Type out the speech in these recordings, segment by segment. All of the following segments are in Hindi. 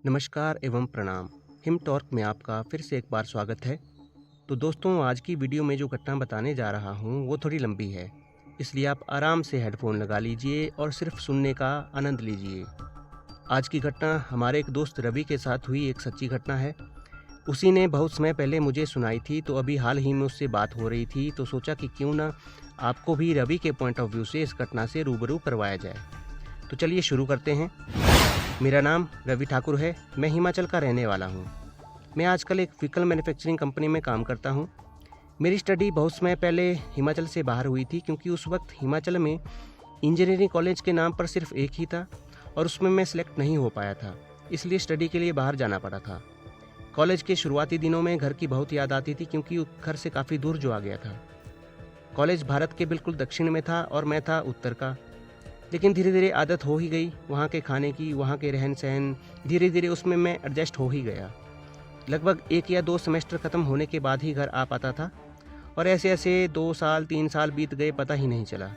नमस्कार एवं प्रणाम। हिम टॉर्क में आपका फिर से एक बार स्वागत है। तो दोस्तों, आज की वीडियो में जो घटना बताने जा रहा हूँ वो थोड़ी लंबी है, इसलिए आप आराम से हेडफोन लगा लीजिए और सिर्फ सुनने का आनंद लीजिए। आज की घटना हमारे एक दोस्त रवि के साथ हुई एक सच्ची घटना है। उसी ने बहुत समय पहले मुझे सुनाई थी, तो अभी हाल ही में उससे बात हो रही थी, तो सोचा कि क्यों ना आपको भी रवि के पॉइंट ऑफ व्यू से इस घटना से रूबरू करवाया जाए। तो चलिए शुरू करते हैं। मेरा नाम रवि ठाकुर है। मैं हिमाचल का रहने वाला हूँ। मैं आजकल एक व्हीकल मैन्युफैक्चरिंग कंपनी में काम करता हूँ। मेरी स्टडी बहुत समय पहले हिमाचल से बाहर हुई थी, क्योंकि उस वक्त हिमाचल में इंजीनियरिंग कॉलेज के नाम पर सिर्फ एक ही था और उसमें मैं सिलेक्ट नहीं हो पाया था, इसलिए स्टडी के लिए बाहर जाना पड़ा था। कॉलेज के शुरुआती दिनों में घर की बहुत याद आती थी, क्योंकि घर से काफ़ी दूर जो आ गया था। कॉलेज भारत के बिल्कुल दक्षिण में था और मैं था उत्तर का। लेकिन धीरे धीरे आदत हो ही गई वहाँ के खाने की, वहाँ के रहन सहन, धीरे धीरे उसमें मैं एडजस्ट हो ही गया। लगभग 1 या 2 सेमेस्टर ख़त्म होने के बाद ही घर आ पाता था और ऐसे ऐसे 2 साल 3 साल बीत गए, पता ही नहीं चला।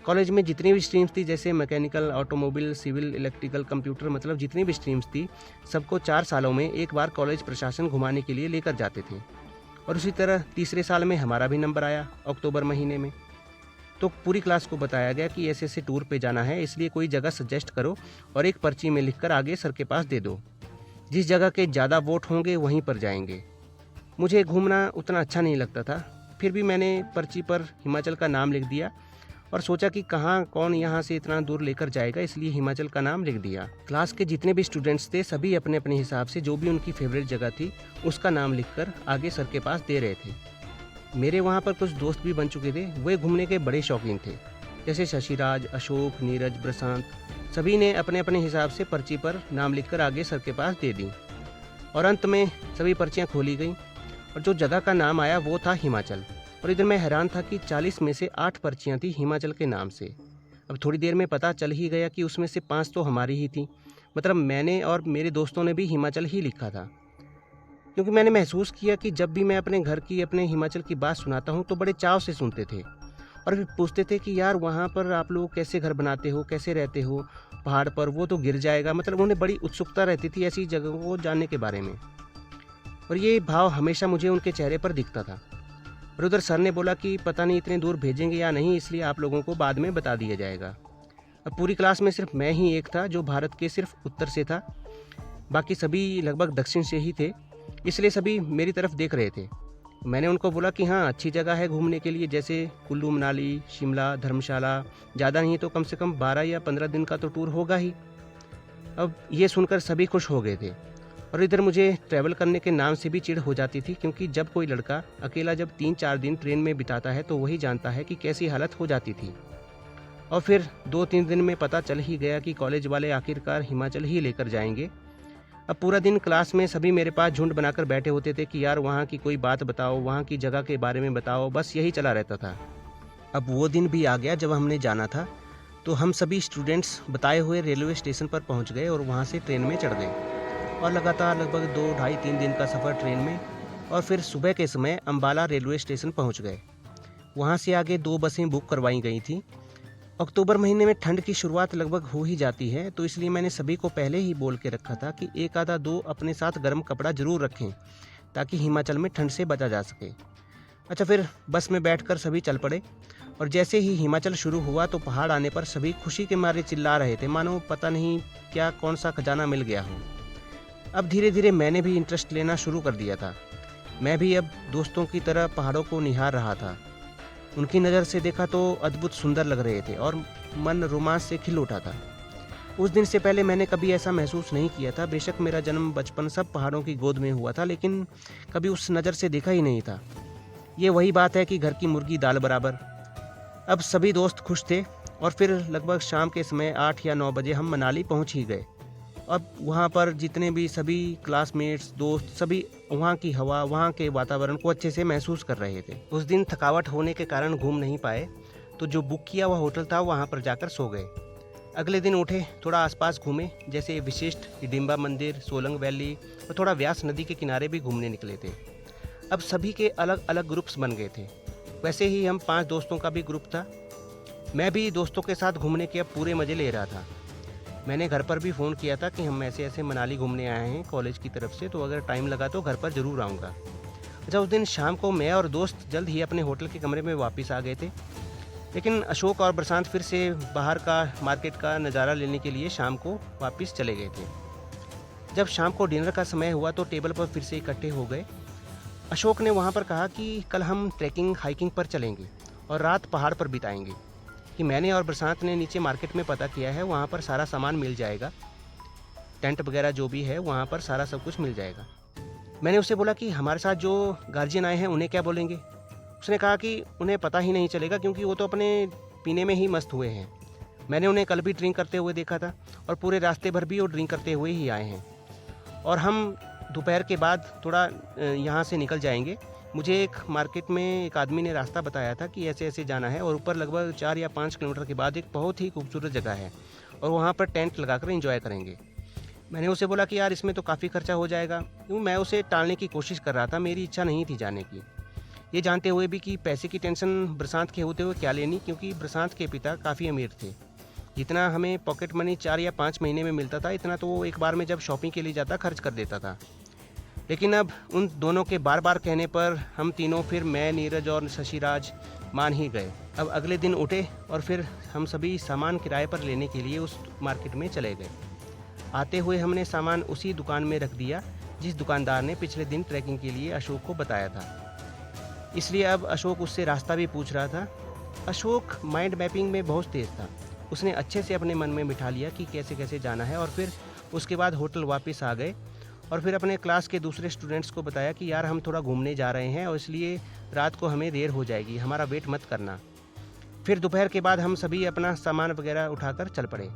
कॉलेज में जितनी भी स्ट्रीम्स थी, जैसे mechanical, automobile, civil, electrical, computer, मतलब जितनी भी स्ट्रीम्स थी, सबको 4 सालों में एक बार कॉलेज प्रशासन घुमाने के लिए लेकर जाते थे। और उसी तरह तीसरे साल में हमारा भी नंबर आया अक्टूबर महीने में। तो पूरी क्लास को बताया गया कि ऐसे ऐसे टूर पे जाना है, इसलिए कोई जगह सजेस्ट करो और एक पर्ची में लिखकर आगे सर के पास दे दो। जिस जगह के ज़्यादा वोट होंगे वहीं पर जाएंगे। मुझे घूमना उतना अच्छा नहीं लगता था, फिर भी मैंने पर्ची पर हिमाचल का नाम लिख दिया और सोचा कि कहाँ कौन यहाँ से इतना दूर लेकर जाएगा, इसलिए हिमाचल का नाम लिख दिया। क्लास के जितने भी स्टूडेंट्स थे, सभी अपने अपने हिसाब से जो भी उनकी फेवरेट जगह थी उसका नाम लिखकर आगे सर के पास दे रहे थे। मेरे वहाँ पर कुछ दोस्त भी बन चुके थे, वे घूमने के बड़े शौकीन थे, जैसे शशिराज, अशोक, नीरज, प्रशांत। सभी ने अपने अपने हिसाब से पर्ची पर नाम लिखकर आगे सर के पास दे दी और अंत में सभी पर्चियाँ खोली गईं और जो जगह का नाम आया वो था हिमाचल। और इधर मैं हैरान था कि 40 में से 8 पर्चियाँ थी हिमाचल के नाम से। अब थोड़ी देर में पता चल ही गया कि उसमें से 5 तो हमारी ही थी, मतलब मैंने और मेरे दोस्तों ने भी हिमाचल ही लिखा था। क्योंकि मैंने महसूस किया कि जब भी मैं अपने घर की, अपने हिमाचल की बात सुनाता हूँ तो बड़े चाव से सुनते थे और फिर पूछते थे कि यार वहाँ पर आप लोग कैसे घर बनाते हो, कैसे रहते हो पहाड़ पर, वो तो गिर जाएगा। मतलब उन्हें बड़ी उत्सुकता रहती थी ऐसी जगहों को जानने के बारे में, और ये भाव हमेशा मुझे उनके चेहरे पर दिखता था। और उधर सर ने बोला कि पता नहीं इतने दूर भेजेंगे या नहीं, इसलिए आप लोगों को बाद में बता दिया जाएगा। अब पूरी क्लास में सिर्फ मैं ही एक था जो भारत के सिर्फ उत्तर से था, बाकी सभी लगभग दक्षिण से ही थे, इसलिए सभी मेरी तरफ देख रहे थे। मैंने उनको बोला कि हाँ, अच्छी जगह है घूमने के लिए, जैसे कुल्लू मनाली, शिमला, धर्मशाला, ज़्यादा नहीं तो कम से कम 12 या 15 दिन का तो टूर होगा ही। अब ये सुनकर सभी खुश हो गए थे और इधर मुझे ट्रैवल करने के नाम से भी चिढ़ हो जाती थी, क्योंकि जब कोई लड़का अकेला जब 3-4 दिन ट्रेन में बिताता है तो वही जानता है कि कैसी हालत हो जाती थी। और फिर 2-3 दिन में पता चल ही गया कि कॉलेज वाले आखिरकार हिमाचल ही लेकर जाएंगे। अब पूरा दिन क्लास में सभी मेरे पास झुंड बनाकर बैठे होते थे कि यार वहाँ की कोई बात बताओ, वहाँ की जगह के बारे में बताओ, बस यही चला रहता था। अब वो दिन भी आ गया जब हमने जाना था, तो हम सभी स्टूडेंट्स बताए हुए रेलवे स्टेशन पर पहुँच गए और वहाँ से ट्रेन में चढ़ गए और लगातार लगभग 2, ढाई, 3 दिन का सफ़र ट्रेन में, और फिर सुबह के समय अम्बाला रेलवे स्टेशन पहुँच गए। वहाँ से आगे 2 बसें बुक करवाई गई थी। अक्टूबर महीने में ठंड की शुरुआत लगभग हो ही जाती है, तो इसलिए मैंने सभी को पहले ही बोल के रखा था कि 1 आधा 2 अपने साथ गर्म कपड़ा ज़रूर रखें, ताकि हिमाचल में ठंड से बचा जा सके। अच्छा, फिर बस में बैठकर सभी चल पड़े और जैसे ही हिमाचल शुरू हुआ तो पहाड़ आने पर सभी खुशी के मारे चिल्ला रहे थे, मानो पता नहीं क्या कौन सा खजाना मिल गया हो। अब धीरे धीरे मैंने भी इंटरेस्ट लेना शुरू कर दिया था। मैं भी अब दोस्तों की तरह पहाड़ों को निहार रहा था। उनकी नज़र से देखा तो अद्भुत सुंदर लग रहे थे और मन रोमांच से खिल उठा था। उस दिन से पहले मैंने कभी ऐसा महसूस नहीं किया था। बेशक मेरा जन्म, बचपन सब पहाड़ों की गोद में हुआ था, लेकिन कभी उस नज़र से देखा ही नहीं था। ये वही बात है कि घर की मुर्गी दाल बराबर। अब सभी दोस्त खुश थे और फिर लगभग शाम के समय 8 या 9 बजे हम मनाली पहुंच ही गए। अब वहाँ पर जितने भी सभी क्लासमेट्स, दोस्त, सभी वहाँ की हवा, वहाँ के वातावरण को अच्छे से महसूस कर रहे थे। उस दिन थकावट होने के कारण घूम नहीं पाए, तो जो बुक किया हुआ होटल था वहाँ पर जाकर सो गए। अगले दिन उठे, थोड़ा आसपास घूमे, जैसे विशिष्ट, हिडिंबा मंदिर, सोलंग वैली और थोड़ा व्यास नदी के किनारे भी घूमने निकले थे। अब सभी के अलग अलग ग्रुप्स बन गए थे। वैसे ही हम 5 दोस्तों का भी ग्रुप था। मैं भी दोस्तों के साथ घूमने के अब पूरे मज़े ले रहा था। मैंने घर पर भी फ़ोन किया था कि हम ऐसे ऐसे मनाली घूमने आए हैं कॉलेज की तरफ से, तो अगर टाइम लगा तो घर पर ज़रूर आऊँगा। अच्छा, उस दिन शाम को मैं और दोस्त जल्द ही अपने होटल के कमरे में वापस आ गए थे, लेकिन अशोक और प्रशांत फिर से बाहर का मार्केट का नज़ारा लेने के लिए शाम को वापस चले गए थे। जब शाम को डिनर का समय हुआ तो टेबल पर फिर से इकट्ठे हो गए। अशोक ने वहाँ पर कहा कि कल हम ट्रैकिंग हाइकिंग पर चलेंगे और रात पहाड़ पर बिताएंगे। कि मैंने और प्रशांत ने नीचे मार्केट में पता किया है, वहाँ पर सारा सामान मिल जाएगा, टेंट वगैरह जो भी है वहाँ पर सारा सब कुछ मिल जाएगा। मैंने उससे बोला कि हमारे साथ जो गार्जियन आए हैं उन्हें क्या बोलेंगे। उसने कहा कि उन्हें पता ही नहीं चलेगा क्योंकि वो तो अपने पीने में ही मस्त हुए हैं। मैंने उन्हें कल भी ड्रिंक करते हुए देखा था और पूरे रास्ते भर भी वो ड्रिंक करते हुए ही आए हैं। और हम दोपहर के बाद थोड़ा यहाँ से निकल जाएंगे। मुझे एक मार्केट में एक आदमी ने रास्ता बताया था कि ऐसे ऐसे जाना है और ऊपर लगभग 4 या 5 किलोमीटर के बाद एक बहुत ही खूबसूरत जगह है और वहाँ पर टेंट लगाकर एंजॉय करेंगे। मैंने उसे बोला कि यार इसमें तो काफ़ी खर्चा हो जाएगा, क्योंकि मैं उसे टालने की कोशिश कर रहा था, मेरी इच्छा नहीं थी जाने की। ये जानते हुए भी कि पैसे की टेंशन प्रशांत के होते हुए क्या लेनी, क्योंकि प्रशांत के पिता काफ़ी अमीर थे। जितना हमें पॉकेट मनी 4 या 5 महीने में मिलता था, इतना तो वो एक बार में जब शॉपिंग के लिए जाता खर्च कर देता था। लेकिन अब उन दोनों के बार बार कहने पर हम तीनों, फिर मैं, नीरज और शशिराज मान ही गए। अब अगले दिन उठे और फिर हम सभी सामान किराए पर लेने के लिए उस मार्केट में चले गए। आते हुए हमने सामान उसी दुकान में रख दिया जिस दुकानदार ने पिछले दिन ट्रैकिंग के लिए अशोक को बताया था। इसलिए अब अशोक उससे रास्ता भी पूछ रहा था। अशोक माइंड मैपिंग में बहुत तेज़ था। उसने अच्छे से अपने मन में बिठा लिया कि कैसे कैसे जाना है और फिर उसके बाद होटल वापस आ गए और फिर अपने क्लास के दूसरे स्टूडेंट्स को बताया कि यार हम थोड़ा घूमने जा रहे हैं और इसलिए रात को हमें देर हो जाएगी, हमारा वेट मत करना। फिर दोपहर के बाद हम सभी अपना सामान वगैरह उठाकर चल पड़े।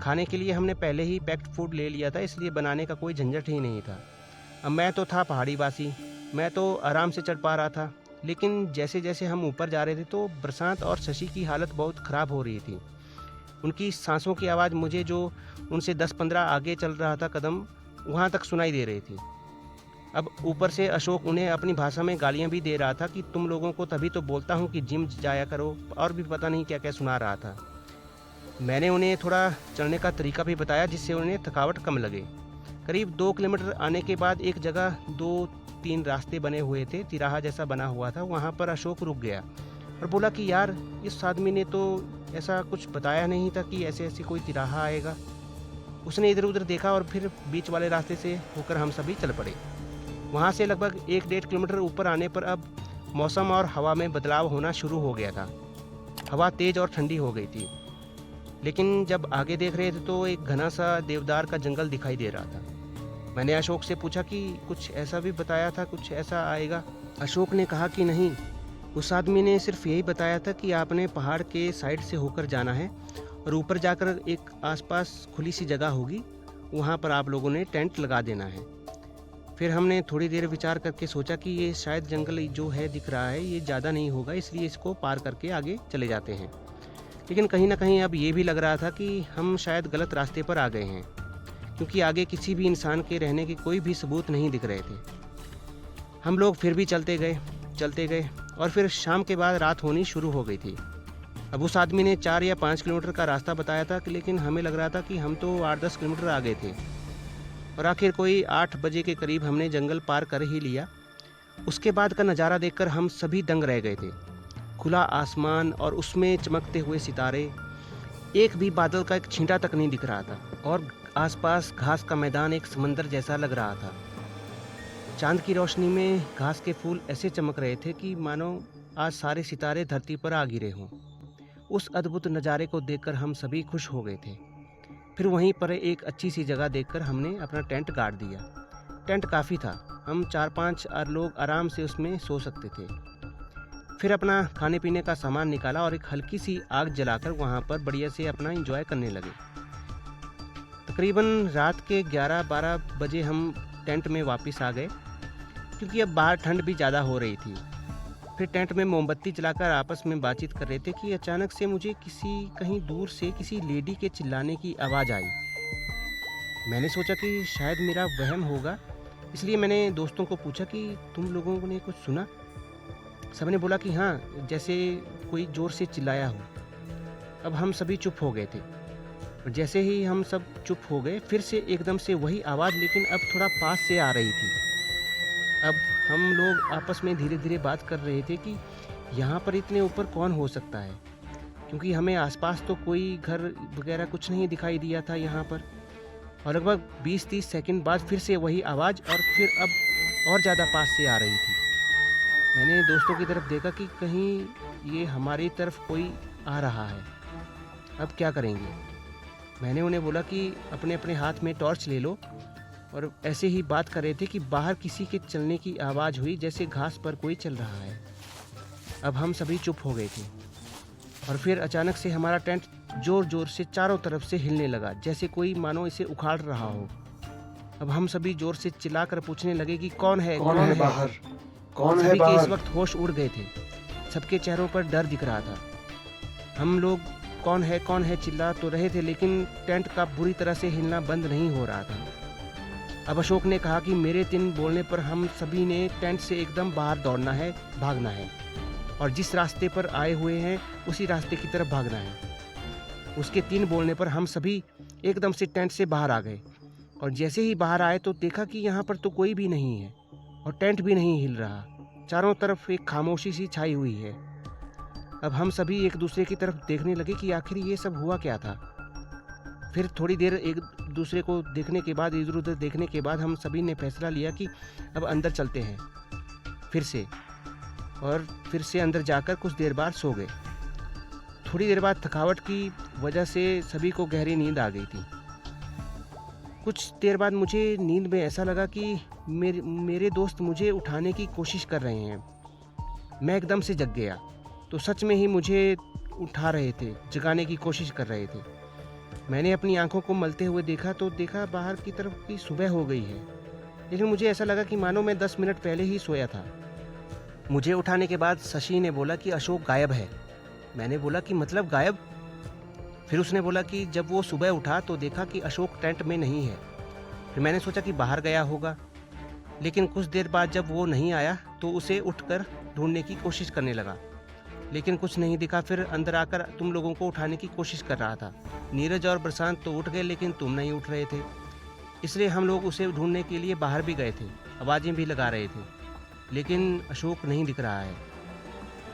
खाने के लिए हमने पहले ही पैक्ड फूड ले लिया था, इसलिए बनाने का कोई झंझट ही नहीं था। अब मैं तो था पहाड़ी वासी, मैं तो आराम से चढ़ पा रहा था, लेकिन जैसे जैसे हम ऊपर जा रहे थे तो प्रशांत और शशि की हालत बहुत ख़राब हो रही थी। उनकी सांसों की आवाज़ मुझे, जो उनसे 10-15 आगे चल रहा था कदम, वहाँ तक सुनाई दे रही थी। अब ऊपर से अशोक उन्हें अपनी भाषा में गालियाँ भी दे रहा था कि तुम लोगों को तभी तो बोलता हूँ कि जिम जाया करो, और भी पता नहीं क्या क्या सुना रहा था। मैंने उन्हें थोड़ा चलने का तरीका भी बताया जिससे उन्हें थकावट कम लगे। करीब 2 किलोमीटर आने के बाद एक जगह 2-3 रास्ते बने हुए थे, तिराहा जैसा बना हुआ था। वहाँ पर अशोक रुक गया और बोला कि यार इस आदमी ने तो ऐसा कुछ बताया नहीं था कि ऐसे ऐसे कोई तिराहा आएगा। उसने इधर उधर देखा और फिर बीच वाले रास्ते से होकर हम सभी चल पड़े। वहाँ से लगभग 1-1.5 किलोमीटर ऊपर आने पर अब मौसम और हवा में बदलाव होना शुरू हो गया था। हवा तेज़ और ठंडी हो गई थी, लेकिन जब आगे देख रहे थे तो एक घना सा देवदार का जंगल दिखाई दे रहा था। मैंने अशोक से पूछा कि कुछ ऐसा भी बताया था, कुछ ऐसा आएगा? अशोक ने कहा कि नहीं, उस आदमी ने सिर्फ यही बताया था कि आपने पहाड़ के साइड से होकर जाना है और ऊपर जाकर एक आसपास खुली सी जगह होगी, वहाँ पर आप लोगों ने टेंट लगा देना है। फिर हमने थोड़ी देर विचार करके सोचा कि ये शायद जंगल जो है दिख रहा है ये ज़्यादा नहीं होगा, इसलिए इसको पार करके आगे चले जाते हैं। लेकिन कहीं ना कहीं अब ये भी लग रहा था कि हम शायद गलत रास्ते पर आ गए हैं, क्योंकि आगे किसी भी इंसान के रहने के कोई भी सबूत नहीं दिख रहे थे। हम लोग फिर भी चलते गए और फिर शाम के बाद रात होनी शुरू हो गई थी। अब उस आदमी ने 4 या 5 किलोमीटर का रास्ता बताया था, लेकिन हमें लग रहा था कि हम तो 8-10 किलोमीटर आ गए थे। और आखिर कोई 8 बजे के करीब हमने जंगल पार कर ही लिया। उसके बाद का नज़ारा देखकर हम सभी दंग रह गए थे। खुला आसमान और उसमें चमकते हुए सितारे, एक भी बादल का एक छींटा तक नहीं दिख रहा था और आसपास घास का मैदान एक समंदर जैसा लग रहा था। चांद की रोशनी में घास के फूल ऐसे चमक रहे थे कि मानो आज सारे सितारे धरती पर आ गिरे हों। उस अद्भुत नज़ारे को देखकर हम सभी खुश हो गए थे। फिर वहीं पर एक अच्छी सी जगह देखकर हमने अपना टेंट गाड़ दिया। टेंट काफ़ी था, हम 4-5 लोग आराम से उसमें सो सकते थे। फिर अपना खाने पीने का सामान निकाला और एक हल्की सी आग जलाकर वहाँ पर बढ़िया से अपना एंजॉय करने लगे। तकरीबन रात के 11-12 बजे हम टेंट में वापस आ गए, क्योंकि अब बाहर ठंड भी ज़्यादा हो रही थी। फिर टेंट में मोमबत्ती जलाकर आपस में बातचीत कर रहे थे कि अचानक से मुझे कहीं दूर से किसी लेडी के चिल्लाने की आवाज़ आई। मैंने सोचा कि शायद मेरा वहम होगा, इसलिए मैंने दोस्तों को पूछा कि तुम लोगों ने कुछ सुना? सबने बोला कि हाँ, जैसे कोई ज़ोर से चिल्लाया हो। अब हम सभी चुप हो गए थे। और जैसे ही हम सब चुप हो गए, फिर से एकदम से वही आवाज़, लेकिन अब थोड़ा पास से आ रही थी। अब हम लोग आपस में धीरे-धीरे बात कर रहे थे कि यहाँ पर इतने ऊपर कौन हो सकता है? क्योंकि हमें आसपास तो कोई घर वगैरह कुछ नहीं दिखाई दिया था यहाँ पर। और लगभग 20-30 सेकंड बाद फिर से वही आवाज़, और फिर अब और ज़्यादा पास से आ रही थी। मैंने दोस्तों की तरफ देखा कि कहीं ये हमारी तरफ कोई आ रहा है, अब क्या करेंगे? मैंने उन्हें बोला कि अपने अपने हाथ में टॉर्च ले लो, और ऐसे ही बात कर रहे थे कि बाहर किसी के चलने की आवाज़ हुई, जैसे घास पर कोई चल रहा है। अब हम सभी चुप हो गए थे, और फिर अचानक से हमारा टेंट ज़ोर ज़ोर से चारों तरफ से हिलने लगा, जैसे कोई मानो इसे उखाड़ रहा हो। अब हम सभी ज़ोर से चिल्लाकर पूछने लगे कि कौन है बाहर? कौन है सभी के इस बाहर? वक्त होश उड़ गए थे, सबके चेहरों पर डर दिख रहा था। हम लोग कौन है चिल्ला तो रहे थे, लेकिन टेंट का बुरी तरह से हिलना बंद नहीं हो रहा था। अब अशोक ने कहा कि मेरे 3 बोलने पर हम सभी ने टेंट से एकदम बाहर दौड़ना है, भागना है, और जिस रास्ते पर आए हुए हैं उसी रास्ते की तरफ भागना है। उसके 3 बोलने पर हम सभी एकदम से टेंट से बाहर आ गए, और जैसे ही बाहर आए तो देखा कि यहाँ पर तो कोई भी नहीं है, और टेंट भी नहीं हिल रहा। चारों तरफ एक खामोशी सी छाई हुई है। अब हम सभी एक दूसरे की तरफ देखने लगे कि आखिर ये सब हुआ क्या था। फिर थोड़ी देर एक दूसरे को देखने के बाद, इधर उधर देखने के बाद, हम सभी ने फैसला लिया कि अब अंदर चलते हैं फिर से, और फिर से अंदर जाकर कुछ देर बाद सो गए। थोड़ी देर बाद थकावट की वजह से सभी को गहरी नींद आ गई थी। कुछ देर बाद मुझे नींद में ऐसा लगा कि मेरे दोस्त मुझे उठाने की कोशिश कर रहे हैं। मैं एकदम से जग गया, तो सच में ही मुझे उठा रहे थे, जगाने की कोशिश कर रहे थे। मैंने अपनी आंखों को मलते हुए देखा तो देखा बाहर की तरफ की सुबह हो गई है, लेकिन मुझे ऐसा लगा कि मानो मैं 10 मिनट पहले ही सोया था। मुझे उठाने के बाद शशि ने बोला कि अशोक गायब है। मैंने बोला कि मतलब गायब? फिर उसने बोला कि जब वो सुबह उठा तो देखा कि अशोक टेंट में नहीं है। फिर मैंने सोचा कि बाहर गया होगा, लेकिन कुछ देर बाद जब वो नहीं आया तो उसे उठकर ढूंढने की कोशिश करने लगा, लेकिन कुछ नहीं दिखा। फिर अंदर आकर तुम लोगों को उठाने की कोशिश कर रहा था। नीरज और प्रशांत तो उठ गए, लेकिन तुम नहीं उठ रहे थे, इसलिए हम लोग उसे ढूंढने के लिए बाहर भी गए थे, आवाज़ें भी लगा रहे थे, लेकिन अशोक नहीं दिख रहा है।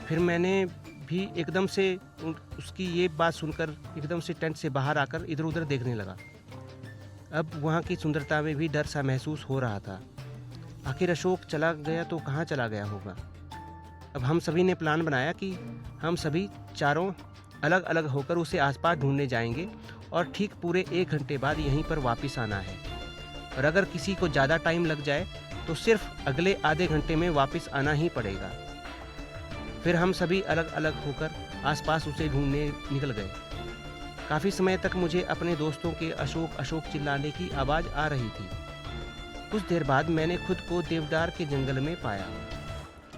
फिर मैंने भी एकदम से उसकी ये बात सुनकर एकदम से टेंट से बाहर आकर इधर उधर देखने लगा। अब वहाँ की सुंदरता में भी डर सा महसूस हो रहा था। आखिर अशोक चला गया तो कहाँ चला गया होगा। अब हम सभी ने प्लान बनाया कि हम सभी चारों अलग अलग होकर उसे आसपास ढूंढने जाएंगे, और ठीक पूरे 1 घंटे बाद यहीं पर वापस आना है, और अगर किसी को ज़्यादा टाइम लग जाए तो सिर्फ अगले आधे घंटे में वापस आना ही पड़ेगा। फिर हम सभी अलग अलग होकर आसपास उसे ढूंढने निकल गए। काफ़ी समय तक मुझे अपने दोस्तों के अशोक अशोक चिल्लाने की आवाज़ आ रही थी। कुछ देर बाद मैंने खुद को देवदार के जंगल में पाया।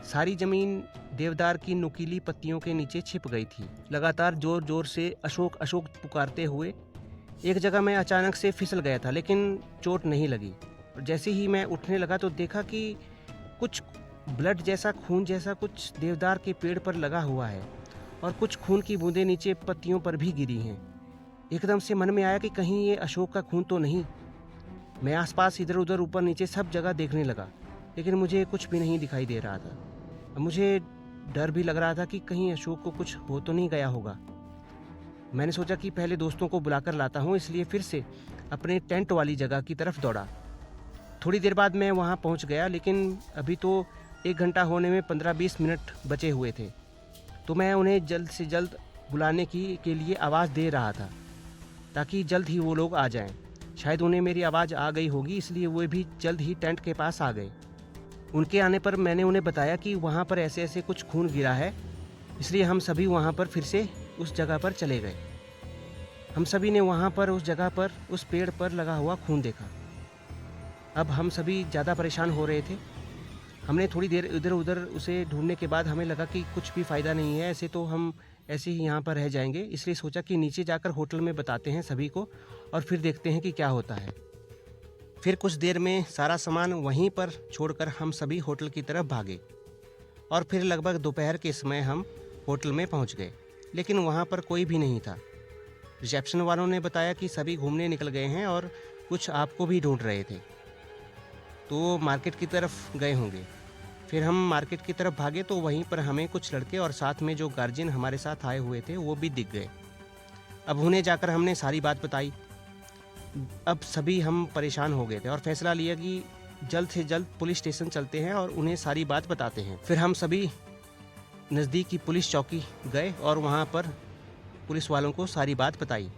सारी ज़मीन देवदार की नुकीली पत्तियों के नीचे छिप गई थी। लगातार जोर जोर से अशोक अशोक पुकारते हुए एक जगह मैं अचानक से फिसल गया था, लेकिन चोट नहीं लगी। और जैसे ही मैं उठने लगा तो देखा कि कुछ ब्लड जैसा, खून जैसा कुछ देवदार के पेड़ पर लगा हुआ है, और कुछ खून की बूंदें नीचे पत्तियों पर भी गिरी हैं। एकदम से मन में आया कि कहीं ये अशोक का खून तो नहीं। मैं आसपास इधर उधर ऊपर नीचे सब जगह देखने लगा, लेकिन मुझे कुछ भी नहीं दिखाई दे रहा था। अब मुझे डर भी लग रहा था कि कहीं अशोक को कुछ हो तो नहीं गया होगा। मैंने सोचा कि पहले दोस्तों को बुलाकर लाता हूँ, इसलिए फिर से अपने टेंट वाली जगह की तरफ दौड़ा। थोड़ी देर बाद मैं वहाँ पहुँच गया, लेकिन अभी तो 1 घंटा होने में 15-20 मिनट बचे हुए थे, तो मैं उन्हें जल्द से जल्द बुलाने के लिए आवाज़ दे रहा था, ताकि जल्द ही वो लोग आ जाएं। शायद उन्हें मेरी आवाज़ आ गई होगी, इसलिए वो भी जल्द ही टेंट के पास आ गए। उनके आने पर मैंने उन्हें बताया कि वहाँ पर ऐसे ऐसे कुछ खून गिरा है, इसलिए हम सभी वहाँ पर फिर से उस जगह पर चले गए। हम सभी ने वहाँ पर उस जगह पर उस पेड़ पर लगा हुआ खून देखा। अब हम सभी ज़्यादा परेशान हो रहे थे। हमने थोड़ी देर इधर उधर उसे ढूंढने के बाद हमें लगा कि कुछ भी फ़ायदा नहीं है, ऐसे तो हम ऐसे ही यहाँ पर रह जाएंगे, इसलिए सोचा कि नीचे जाकर होटल में बताते हैं सभी को, और फिर देखते हैं कि क्या होता है। फिर कुछ देर में सारा सामान वहीं पर छोड़कर हम सभी होटल की तरफ भागे, और फिर लगभग दोपहर के समय हम होटल में पहुँच गए, लेकिन वहाँ पर कोई भी नहीं था। रिसेप्शन वालों ने बताया कि सभी घूमने निकल गए हैं और कुछ आपको भी ढूंढ रहे थे, तो मार्केट की तरफ गए होंगे। फिर हम मार्केट की तरफ भागे तो वहीं पर हमें कुछ लड़के और साथ में जो गार्जियन हमारे साथ आए हुए थे वो भी दिख गए। अब उन्हें जाकर हमने सारी बात बताई। अब सभी हम परेशान हो गए थे और फैसला लिया कि जल्द से जल्द पुलिस स्टेशन चलते हैं और उन्हें सारी बात बताते हैं। फिर हम सभी नज़दीक की पुलिस चौकी गए और वहाँ पर पुलिस वालों को सारी बात बताई।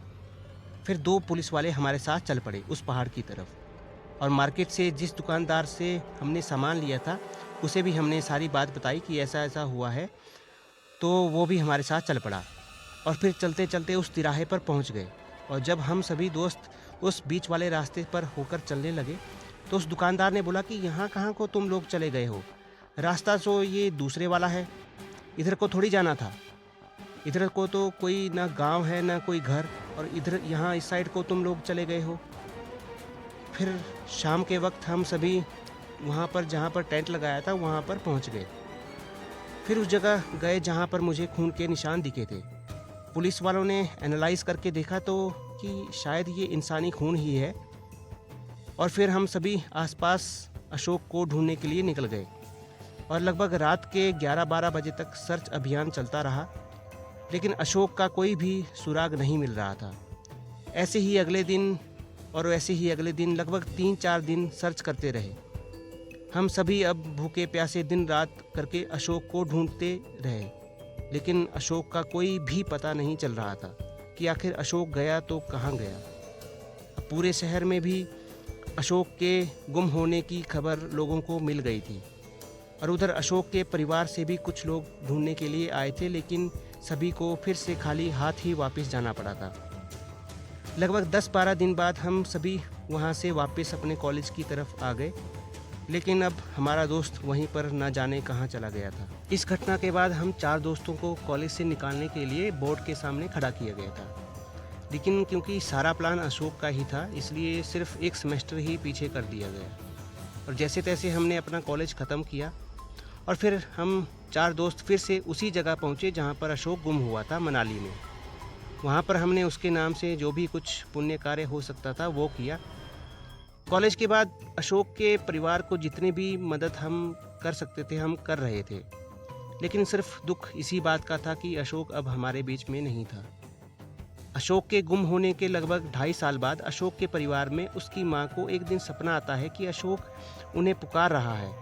फिर 2 पुलिस वाले हमारे साथ चल पड़े उस पहाड़ की तरफ और मार्केट से जिस दुकानदार से हमने सामान लिया था उसे भी हमने सारी बात बताई कि ऐसा ऐसा हुआ है, तो वो भी हमारे साथ चल पड़ा। और फिर चलते चलते उस तिराहे पर पहुंच गए और जब हम सभी दोस्त उस बीच वाले रास्ते पर होकर चलने लगे तो उस दुकानदार ने बोला कि यहाँ कहाँ को तुम लोग चले गए हो, रास्ता तो ये दूसरे वाला है, इधर को थोड़ी जाना था, इधर को तो कोई ना गांव है ना कोई घर, और इधर यहाँ इस साइड को तुम लोग चले गए हो। फिर शाम के वक्त हम सभी वहाँ पर जहाँ पर टेंट लगाया था वहाँ पर पहुँच गए। फिर उस जगह गए जहाँ पर मुझे खून के निशान दिखे थे। पुलिस वालों ने एनालाइज करके देखा तो कि शायद ये इंसानी खून ही है, और फिर हम सभी आसपास अशोक को ढूंढने के लिए निकल गए और लगभग रात के 11-12 बजे तक सर्च अभियान चलता रहा, लेकिन अशोक का कोई भी सुराग नहीं मिल रहा था। ऐसे ही अगले दिन लगभग 3-4 दिन सर्च करते रहे। हम सभी अब भूखे प्यासे दिन रात करके अशोक को ढूंढते रहे, लेकिन अशोक का कोई भी पता नहीं चल रहा था कि आखिर अशोक गया तो कहाँ गया। अब पूरे शहर में भी अशोक के गुम होने की खबर लोगों को मिल गई थी और उधर अशोक के परिवार से भी कुछ लोग ढूंढने के लिए आए थे, लेकिन सभी को फिर से खाली हाथ ही वापस जाना पड़ा था। लगभग 10-12 दिन बाद हम सभी वहाँ से वापस अपने कॉलेज की तरफ आ गए, लेकिन अब हमारा दोस्त वहीं पर न जाने कहाँ चला गया था। इस घटना के बाद हम 4 दोस्तों को कॉलेज से निकालने के लिए बोर्ड के सामने खड़ा किया गया था, लेकिन क्योंकि सारा प्लान अशोक का ही था इसलिए सिर्फ 1 सेमेस्टर ही पीछे कर दिया गया और जैसे तैसे हमने अपना कॉलेज ख़त्म किया और फिर हम 4 दोस्त फिर से उसी जगह पहुँचे जहाँ पर अशोक गुम हुआ था, मनाली में। वहाँ पर हमने उसके नाम से जो भी कुछ पुण्य कार्य हो सकता था वो किया। कॉलेज के बाद अशोक के परिवार को जितनी भी मदद हम कर सकते थे हम कर रहे थे, लेकिन सिर्फ दुख इसी बात का था कि अशोक अब हमारे बीच में नहीं था। अशोक के गुम होने के लगभग 2.5 साल बाद अशोक के परिवार में उसकी माँ को एक दिन सपना आता है कि अशोक उन्हें पुकार रहा है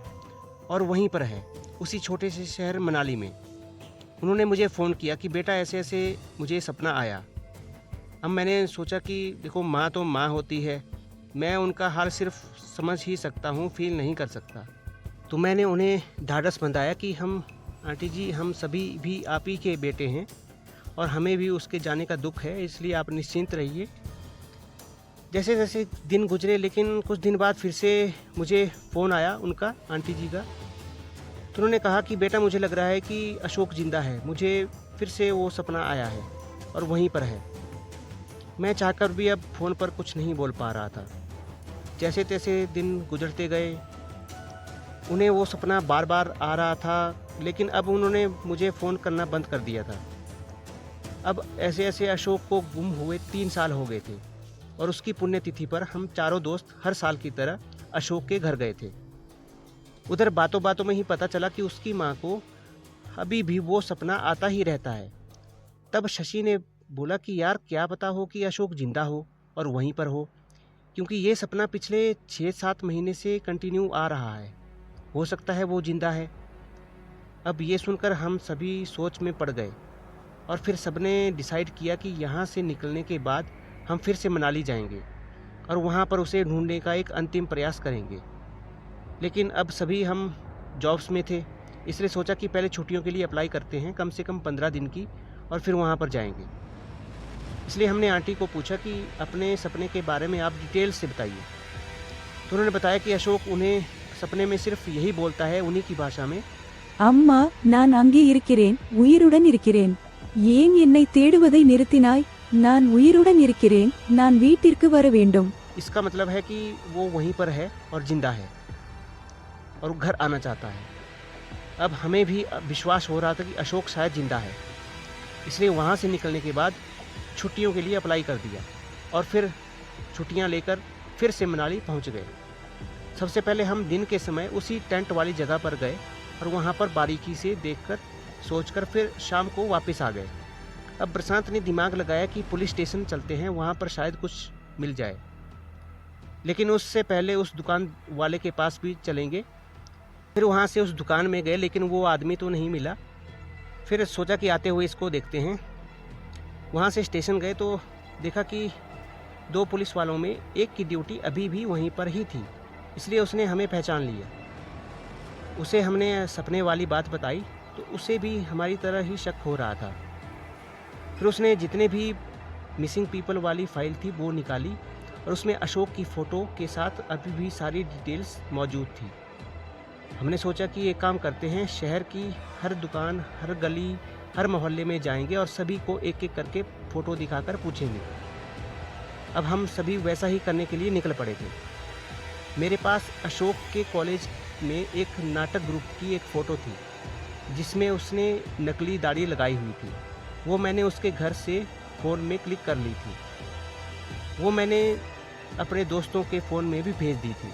और वहीं पर है, उसी छोटे से शहर मनाली में। उन्होंने मुझे फ़ोन किया कि बेटा ऐसे ऐसे मुझे सपना आया। अब मैंने सोचा कि देखो माँ तो माँ होती है, मैं उनका हाल सिर्फ समझ ही सकता हूँ, फील नहीं कर सकता। तो मैंने उन्हें ढाढ़स बंधाया कि हम आंटी जी हम सभी भी आप ही के बेटे हैं और हमें भी उसके जाने का दुख है, इसलिए आप निश्चिंत रहिए। जैसे जैसे दिन गुजरे, लेकिन कुछ दिन बाद फिर से मुझे फ़ोन आया उनका, आंटी जी का। तो उन्होंने कहा कि बेटा मुझे लग रहा है कि अशोक ज़िंदा है, मुझे फिर से वो सपना आया है और वहीं पर है। मैं चाहकर भी अब फ़ोन पर कुछ नहीं बोल पा रहा था। जैसे तैसे दिन गुजरते गए, उन्हें वो सपना बार बार आ रहा था, लेकिन अब उन्होंने मुझे फ़ोन करना बंद कर दिया था। अब ऐसे ऐसे अशोक को गुम हुए 3 साल हो गए थे और उसकी पुण्यतिथि पर हम चारों दोस्त हर साल की तरह अशोक के घर गए थे। उधर बातों बातों में ही पता चला कि उसकी माँ को अभी भी वो सपना आता ही रहता है। तब शशि ने बोला कि यार क्या पता हो कि अशोक जिंदा हो और वहीं पर हो, क्योंकि ये सपना पिछले 6-7 महीने से कंटिन्यू आ रहा है, हो सकता है वो जिंदा है। अब ये सुनकर हम सभी सोच में पड़ गए और फिर सबने डिसाइड किया कि यहाँ से निकलने के बाद हम फिर से मनाली जाएंगे और वहाँ पर उसे ढूंढने का एक अंतिम प्रयास करेंगे। लेकिन अब सभी हम जॉब्स में थे, इसलिए सोचा कि पहले छुट्टियों के लिए अप्लाई करते हैं, कम से कम 15 दिन की, और फिर वहाँ पर जाएंगे। इसलिए हमने आंटी को पूछा कि अपने सपने के बारे में आप डिटेल से बताइए। तो उन्होंने बताया कि अशोक उन्हें सपने में सिर्फ यही बोलता है उन्हीं की भाषा में, அம்மா நான் அங்கே இருக்கிறேன், உயிருடன் இருக்கிறேன். ஏன் என்னை தேடுவதை நிறுத்தினாய்? நான் உயிருடன் இருக்கிறேன், நான் வீட்டிற்கு வர வேண்டும். इसका मतलब है कि वो वहीं पर है और जिंदा है और घर आना चाहता है। अब हमें भी विश्वास हो रहा था कि अशोक शायद जिंदा है, इसलिए वहाँ से निकलने के बाद छुट्टियों के लिए अप्लाई कर दिया और फिर छुट्टियां लेकर फिर से मनाली पहुंच गए। सबसे पहले हम दिन के समय उसी टेंट वाली जगह पर गए और वहां पर बारीकी से देखकर सोचकर फिर शाम को वापस आ गए। अब प्रशांत ने दिमाग लगाया कि पुलिस स्टेशन चलते हैं, वहां पर शायद कुछ मिल जाए, लेकिन उससे पहले उस दुकान वाले के पास भी चलेंगे। फिर वहां से उस दुकान में गए, लेकिन वो आदमी तो नहीं मिला। फिर सोचा कि आते हुए इसको देखते हैं। वहां से स्टेशन गए तो देखा कि 2 पुलिस वालों में एक की ड्यूटी अभी भी वहीं पर ही थी, इसलिए उसने हमें पहचान लिया। उसे हमने सपने वाली बात बताई तो उसे भी हमारी तरह ही शक हो रहा था। फिर उसने जितने भी मिसिंग पीपल वाली फाइल थी वो निकाली और उसमें अशोक की फ़ोटो के साथ अभी भी सारी डिटेल्स मौजूद थी। हमने सोचा कि एक काम करते हैं, शहर की हर दुकान, हर गली, हर मोहल्ले में जाएंगे और सभी को एक एक करके फ़ोटो दिखाकर पूछेंगे। अब हम सभी वैसा ही करने के लिए निकल पड़े थे। मेरे पास अशोक के कॉलेज में एक नाटक ग्रुप की एक फ़ोटो थी जिसमें उसने नकली दाढ़ी लगाई हुई थी। वो मैंने उसके घर से फ़ोन में क्लिक कर ली थी। वो मैंने अपने दोस्तों के फ़ोन में भी भेज दी थी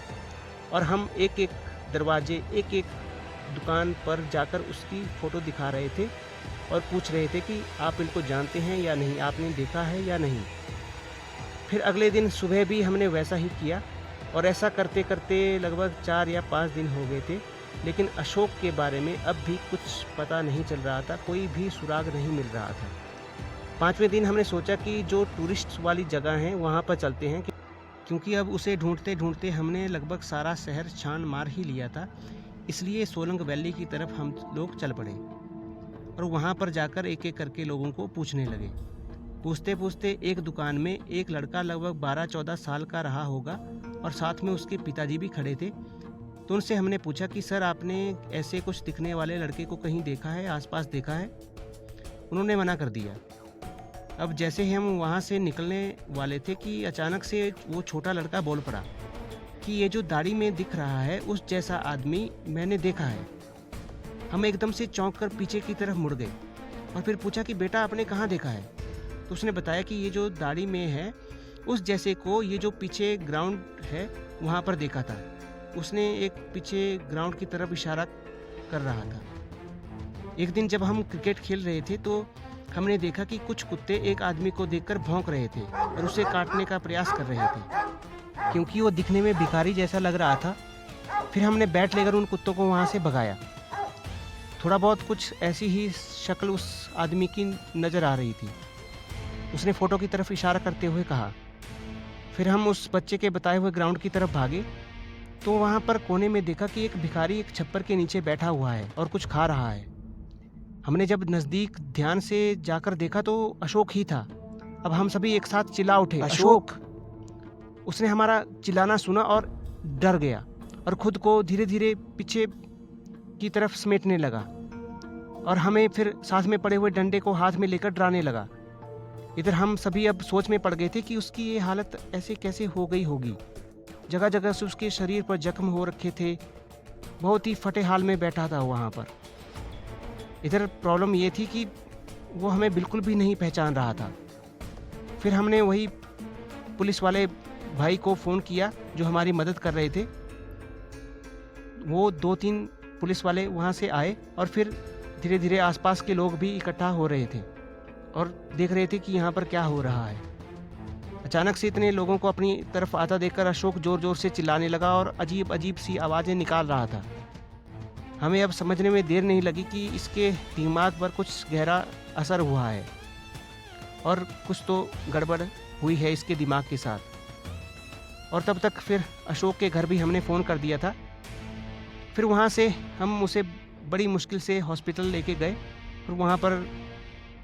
और हम एक एक दरवाजे, एक एक दुकान पर जाकर उसकी फ़ोटो दिखा रहे थे और पूछ रहे थे कि आप इनको जानते हैं या नहीं, आपने देखा है या नहीं। फिर अगले दिन सुबह भी हमने वैसा ही किया और ऐसा करते करते लगभग 4 या 5 दिन हो गए थे, लेकिन अशोक के बारे में अब भी कुछ पता नहीं चल रहा था, कोई भी सुराग नहीं मिल रहा था। 5वें दिन हमने सोचा कि जो टूरिस्ट वाली जगह हैं वहाँ पर चलते हैं, क्योंकि अब उसे ढूंढते ढूंढते हमने लगभग सारा शहर छान मार ही लिया था। इसलिए सोलंग वैली की तरफ हम लोग चल पड़े और वहाँ पर जाकर एक एक करके लोगों को पूछने लगे। पूछते पूछते एक दुकान में एक लड़का लगभग 12-14 साल का रहा होगा और साथ में उसके पिताजी भी खड़े थे। तो उनसे हमने पूछा कि सर, आपने ऐसे कुछ दिखने वाले लड़के को कहीं देखा है, आसपास देखा है? उन्होंने मना कर दिया। अब जैसे ही हम वहाँ से निकलने वाले थे कि अचानक से वो छोटा लड़का बोल पड़ा कि ये जो दाढ़ी में दिख रहा है उस जैसा आदमी मैंने देखा है। हम एकदम से चौंक कर पीछे की तरफ मुड़ गए और फिर पूछा कि बेटा, आपने कहाँ देखा है? तो उसने बताया कि ये जो दाढ़ी में है उस जैसे को ये जो पीछे ग्राउंड है वहाँ पर देखा था। उसने एक पीछे ग्राउंड की तरफ इशारा कर रहा था। एक दिन जब हम क्रिकेट खेल रहे थे तो हमने देखा कि कुछ कुत्ते एक आदमी को देखकर भौंक रहे थे और उसे काटने का प्रयास कर रहे थे, क्योंकि वो दिखने में भिखारी जैसा लग रहा था। फिर हमने बैट लेकर उन कुत्तों को वहाँ से भगाया। थोड़ा बहुत कुछ ऐसी ही शक्ल उस आदमी की नज़र आ रही थी। उसने फ़ोटो की तरफ इशारा करते हुए कहा। फिर हम उस बच्चे के बताए हुए ग्राउंड की तरफ भागे तो वहाँ पर कोने में देखा कि एक भिखारी एक छप्पर के नीचे बैठा हुआ है और कुछ खा रहा है। हमने जब नज़दीक ध्यान से जाकर देखा तो अशोक ही था। अब हम सभी एक साथ चिल्ला उठे, अशोक! उसने हमारा चिल्लाना सुना और डर गया और खुद को धीरे धीरे पीछे की तरफ समेटने लगा और हमें फिर साथ में पड़े हुए डंडे को हाथ में लेकर डराने लगा। इधर हम सभी अब सोच में पड़ गए थे कि उसकी ये हालत ऐसे कैसे हो गई होगी। जगह जगह से उसके शरीर पर जख्म हो रखे थे, बहुत ही फटे हाल में बैठा था वहाँ पर। इधर प्रॉब्लम ये थी कि वो हमें बिल्कुल भी नहीं पहचान रहा था। फिर हमने वही पुलिस वाले भाई को फ़ोन किया जो हमारी मदद कर रहे थे। वो 2-3 पुलिस वाले वहाँ से आए और फिर धीरे धीरे आसपास के लोग भी इकट्ठा हो रहे थे और देख रहे थे कि यहाँ पर क्या हो रहा है। अचानक से इतने लोगों को अपनी तरफ आता देखकर अशोक ज़ोर ज़ोर से चिल्लाने लगा और अजीब अजीब सी आवाज़ें निकाल रहा था। हमें अब समझने में देर नहीं लगी कि इसके दिमाग पर कुछ गहरा असर हुआ है और कुछ तो गड़बड़ हुई है इसके दिमाग के साथ। और तब तक फिर अशोक के घर भी हमने फ़ोन कर दिया था। फिर वहाँ से हम उसे बड़ी मुश्किल से हॉस्पिटल लेके गए और वहाँ पर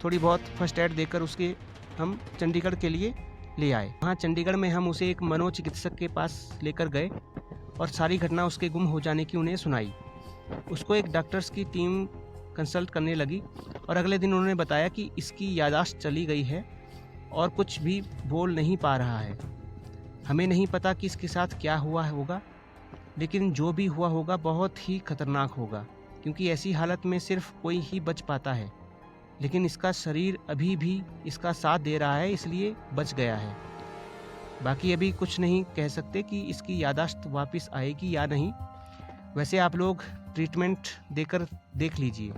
थोड़ी बहुत फर्स्ट एड देकर उसके हम चंडीगढ़ के लिए ले आए। वहाँ चंडीगढ़ में हम उसे एक मनोचिकित्सक के पास लेकर गए और सारी घटना उसके गुम हो जाने की उन्हें सुनाई। उसको एक डॉक्टर्स की टीम कंसल्ट करने लगी और अगले दिन उन्होंने बताया कि इसकी याददाश्त चली गई है और कुछ भी बोल नहीं पा रहा है। हमें नहीं पता कि इसके साथ क्या हुआ होगा, लेकिन जो भी हुआ होगा बहुत ही खतरनाक होगा, क्योंकि ऐसी हालत में सिर्फ कोई ही बच पाता है। लेकिन इसका शरीर अभी भी इसका साथ दे रहा है, इसलिए बच गया है। बाकी अभी कुछ नहीं कह सकते कि इसकी याददाश्त वापस आएगी या नहीं। वैसे आप लोग ट्रीटमेंट देकर देख लीजिए।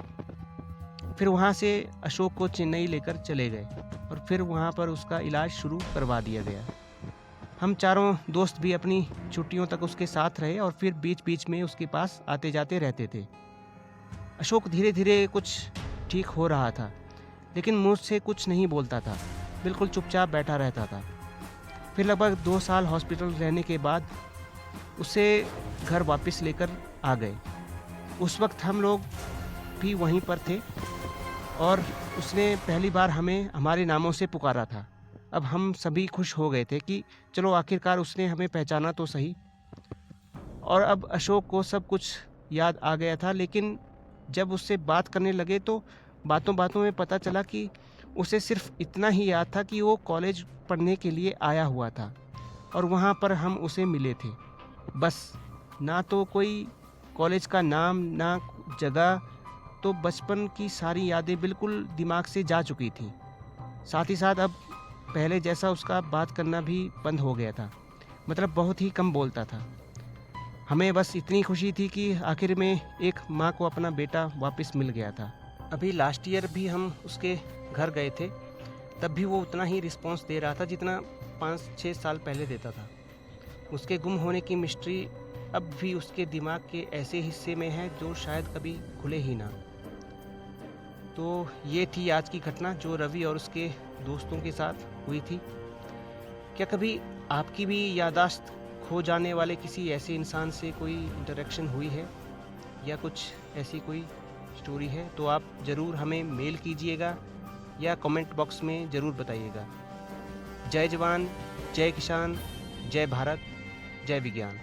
फिर वहाँ से अशोक को चेन्नई लेकर चले गए और फिर वहाँ पर उसका इलाज शुरू करवा दिया गया। हम चारों दोस्त भी अपनी छुट्टियों तक उसके साथ रहे और फिर बीच बीच में उसके पास आते जाते रहते थे। अशोक धीरे धीरे कुछ ठीक हो रहा था, लेकिन मुझसे कुछ नहीं बोलता था, बिल्कुल चुपचाप बैठा रहता था। फिर लगभग 2 साल हॉस्पिटल रहने के बाद उसे घर वापस लेकर आ गए। उस वक्त हम लोग भी वहीं पर थे और उसने पहली बार हमें हमारे नामों से पुकारा था। अब हम सभी खुश हो गए थे कि चलो आखिरकार उसने हमें पहचाना तो सही। और अब अशोक को सब कुछ याद आ गया था, लेकिन जब उससे बात करने लगे तो बातों बातों में पता चला कि उसे सिर्फ इतना ही याद था कि वो कॉलेज पढ़ने के लिए आया हुआ था और वहाँ पर हम उसे मिले थे। बस, ना तो कोई कॉलेज का नाम ना जगह, तो बचपन की सारी यादें बिल्कुल दिमाग से जा चुकी थी। साथ ही साथ अब पहले जैसा उसका बात करना भी बंद हो गया था, मतलब बहुत ही कम बोलता था। हमें बस इतनी खुशी थी कि आखिर में एक माँ को अपना बेटा वापस मिल गया था। अभी लास्ट ईयर भी हम उसके घर गए थे, तब भी वो उतना ही रिस्पॉन्स दे रहा था जितना 5-6 साल पहले देता था। उसके गुम होने की मिस्ट्री अब भी उसके दिमाग के ऐसे हिस्से में है जो शायद कभी खुले ही ना। तो ये थी आज की घटना जो रवि और उसके दोस्तों के साथ हुई थी। क्या कभी आपकी भी याददाश्त खो जाने वाले किसी ऐसे इंसान से कोई इंटरेक्शन हुई है या कुछ ऐसी कोई स्टोरी है, तो आप ज़रूर हमें मेल कीजिएगा या कमेंट बॉक्स में ज़रूर बताइएगा। जय जवान, जय किसान, जय भारत, जय विज्ञान।